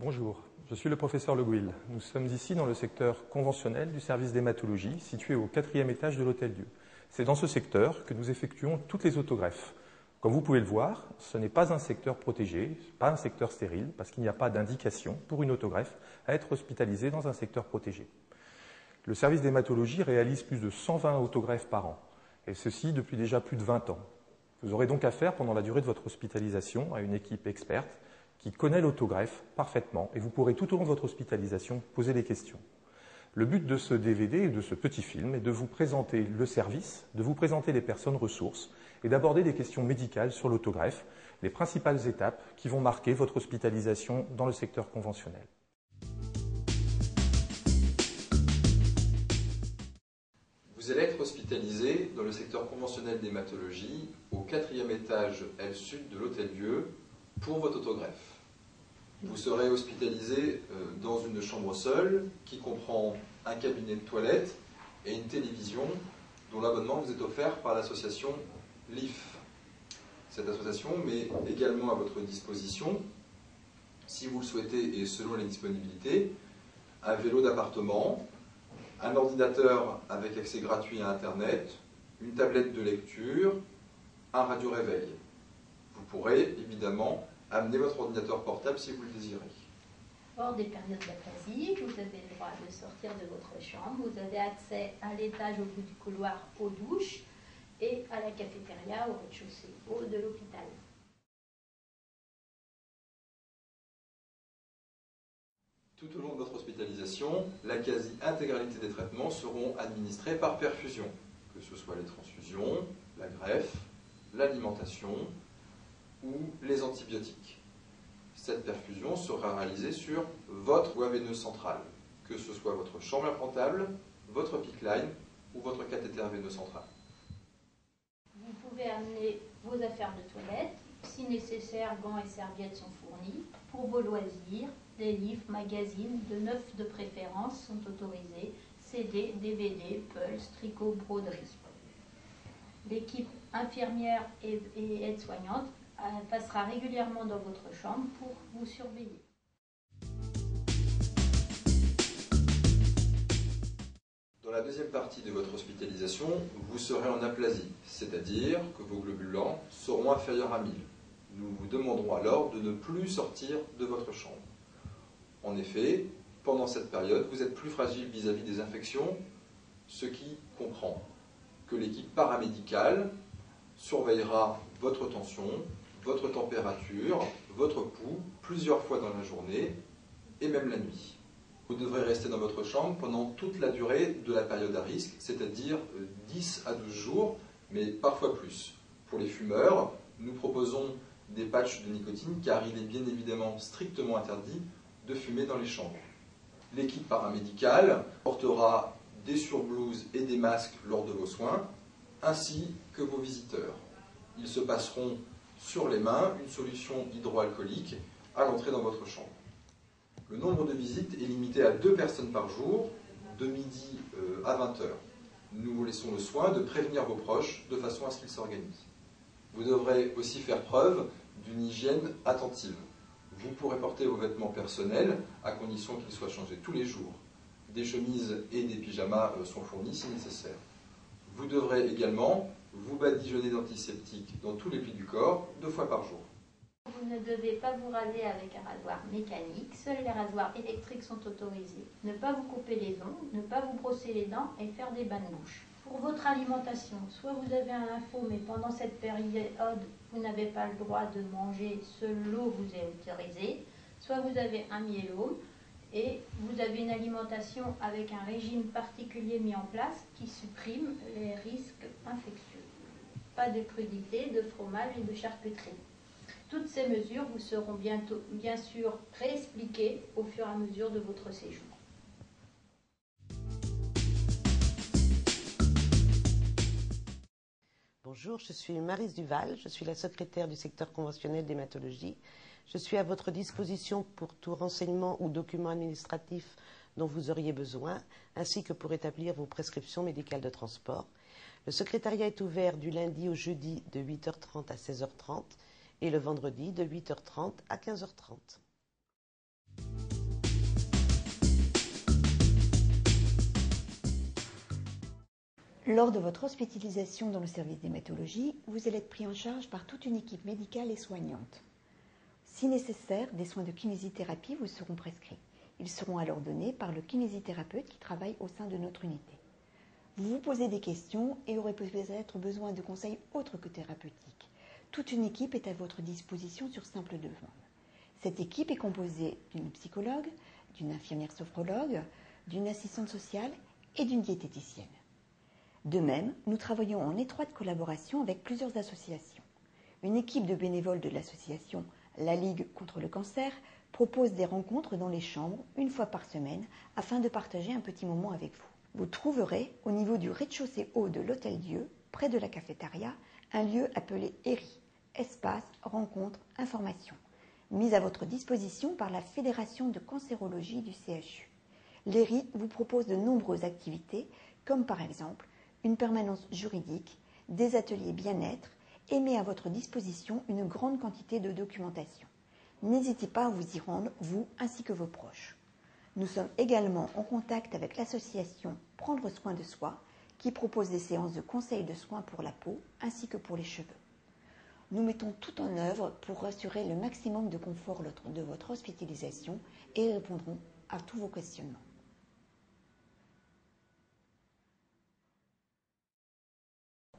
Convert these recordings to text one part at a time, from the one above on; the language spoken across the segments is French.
Bonjour, je suis le professeur Le Gouil. Nous sommes ici dans le secteur conventionnel du service d'hématologie, situé au 4e étage de l'Hôtel-Dieu. C'est dans ce secteur que nous effectuons toutes les autogreffes. Comme vous pouvez le voir, ce n'est pas un secteur protégé, pas un secteur stérile, parce qu'il n'y a pas d'indication pour une autogreffe à être hospitalisée dans un secteur protégé. Le service d'hématologie réalise plus de 120 autogreffes par an, et ceci depuis déjà plus de 20 ans. Vous aurez donc affaire pendant la durée de votre hospitalisation à une équipe experte qui connaît l'autogreffe parfaitement et vous pourrez tout au long de votre hospitalisation poser des questions. Le but de ce DVD et de ce petit film est de vous présenter le service, de vous présenter les personnes ressources et d'aborder des questions médicales sur l'autogreffe, les principales étapes qui vont marquer votre hospitalisation dans le secteur conventionnel. Vous allez être hospitalisé dans le secteur conventionnel d'hématologie au 4e étage L sud de l'Hôtel-Dieu pour votre autogreffe. Vous serez hospitalisé dans une chambre seule qui comprend un cabinet de toilette et une télévision dont l'abonnement vous est offert par l'association LIF. Cette association met également à votre disposition, si vous le souhaitez et selon les disponibilités, un vélo d'appartement, un ordinateur avec accès gratuit à Internet, une tablette de lecture, un radio-réveil. Vous pourrez évidemment amener votre ordinateur portable si vous le désirez. Hors des périodes d'aphasie, vous avez le droit de sortir de votre chambre, vous avez accès à l'étage au bout du couloir aux douches et à la cafétéria au rez-de-chaussée haut de l'hôpital. Tout au long de votre hospitalisation, la quasi-intégralité des traitements seront administrés par perfusion, que ce soit les transfusions, la greffe, l'alimentation ou les antibiotiques. Cette perfusion sera réalisée sur votre voie veineuse centrale, que ce soit votre chambre implantable, votre PICC line ou votre cathéter veineux central. Vous pouvez amener vos affaires de toilette. Si nécessaire, gants et serviettes sont fournis. Pour vos loisirs, les livres, magazines, de neuf de préférence sont autorisés, CD, DVD, pulse, tricot, broderie. L'équipe infirmière et aide-soignante passera régulièrement dans votre chambre pour vous surveiller. Dans la deuxième partie de votre hospitalisation, vous serez en aplasie, c'est-à-dire que vos globules blancs seront inférieurs à 1000. Nous vous demanderons alors de ne plus sortir de votre chambre. En effet, pendant cette période, vous êtes plus fragile vis-à-vis des infections, ce qui comprend que l'équipe paramédicale surveillera votre tension, votre température, votre pouls, plusieurs fois dans la journée et même la nuit. Vous devrez rester dans votre chambre pendant toute la durée de la période à risque, c'est-à-dire 10 à 12 jours, mais parfois plus. Pour les fumeurs, nous proposons des patchs de nicotine car il est bien évidemment strictement interdit de fumer dans les chambres. L'équipe paramédicale portera des surblouses et des masques lors de vos soins, ainsi que vos visiteurs. Ils se passeront sur les mains une solution hydroalcoolique à l'entrée dans votre chambre. Le nombre de visites est limité à 2 personnes par jour, de midi à 20 h. Nous vous laissons le soin de prévenir vos proches de façon à ce qu'ils s'organisent. Vous devrez aussi faire preuve d'une hygiène attentive. Vous pourrez porter vos vêtements personnels à condition qu'ils soient changés tous les jours. Des chemises et des pyjamas sont fournis si nécessaire. Vous devrez également vous badigeonner d'antiseptique dans tous les plis du corps 2 fois par jour. Vous ne devez pas vous raser avec un rasoir mécanique, seuls les rasoirs électriques sont autorisés. Ne pas vous couper les ongles, ne pas vous brosser les dents et faire des bains de bouche. Pour votre alimentation, soit vous avez un lympho, mais pendant cette période, vous n'avez pas le droit de manger, seule l'eau vous est autorisée, soit vous avez un myélome et vous avez une alimentation avec un régime particulier mis en place qui supprime les risques infectieux. Pas de crudités, de fromage et de charcuterie. Toutes ces mesures vous seront bien sûr réexpliquées au fur et à mesure de votre séjour. Bonjour, je suis Maryse Duval, je suis la secrétaire du secteur conventionnel d'hématologie. Je suis à votre disposition pour tout renseignement ou document administratif dont vous auriez besoin, ainsi que pour établir vos prescriptions médicales de transport. Le secrétariat est ouvert du lundi au jeudi de 8h30 à 16h30 et le vendredi de 8h30 à 15h30. Lors de votre hospitalisation dans le service d'hématologie, vous allez être pris en charge par toute une équipe médicale et soignante. Si nécessaire, des soins de kinésithérapie vous seront prescrits. Ils seront alors donnés par le kinésithérapeute qui travaille au sein de notre unité. Vous vous posez des questions et aurez peut-être besoin de conseils autres que thérapeutiques. Toute une équipe est à votre disposition sur simple demande. Cette équipe est composée d'une psychologue, d'une infirmière sophrologue, d'une assistante sociale et d'une diététicienne. De même, nous travaillons en étroite collaboration avec plusieurs associations. Une équipe de bénévoles de l'association La Ligue contre le cancer propose des rencontres dans les chambres une fois par semaine afin de partager un petit moment avec vous. Vous trouverez au niveau du rez-de-chaussée haut de l'Hôtel-Dieu, près de la cafétéria, un lieu appelé ERI, Espace, Rencontre, Information, mis à votre disposition par la Fédération de cancérologie du CHU. L'ERI vous propose de nombreuses activités, comme par exemple une permanence juridique, des ateliers bien-être et met à votre disposition une grande quantité de documentation. N'hésitez pas à vous y rendre, vous ainsi que vos proches. Nous sommes également en contact avec l'association Prendre soin de soi, qui propose des séances de conseils de soins pour la peau ainsi que pour les cheveux. Nous mettons tout en œuvre pour assurer le maximum de confort de votre hospitalisation et répondrons à tous vos questionnements.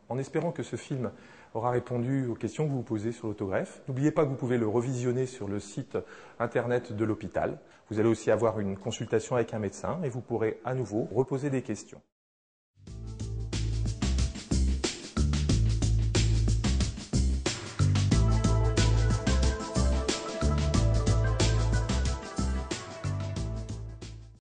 En espérant que ce film aura répondu aux questions que vous vous posez sur l'autogreffe, n'oubliez pas que vous pouvez le revisionner sur le site internet de l'hôpital. Vous allez aussi avoir une consultation avec un médecin et vous pourrez à nouveau reposer des questions.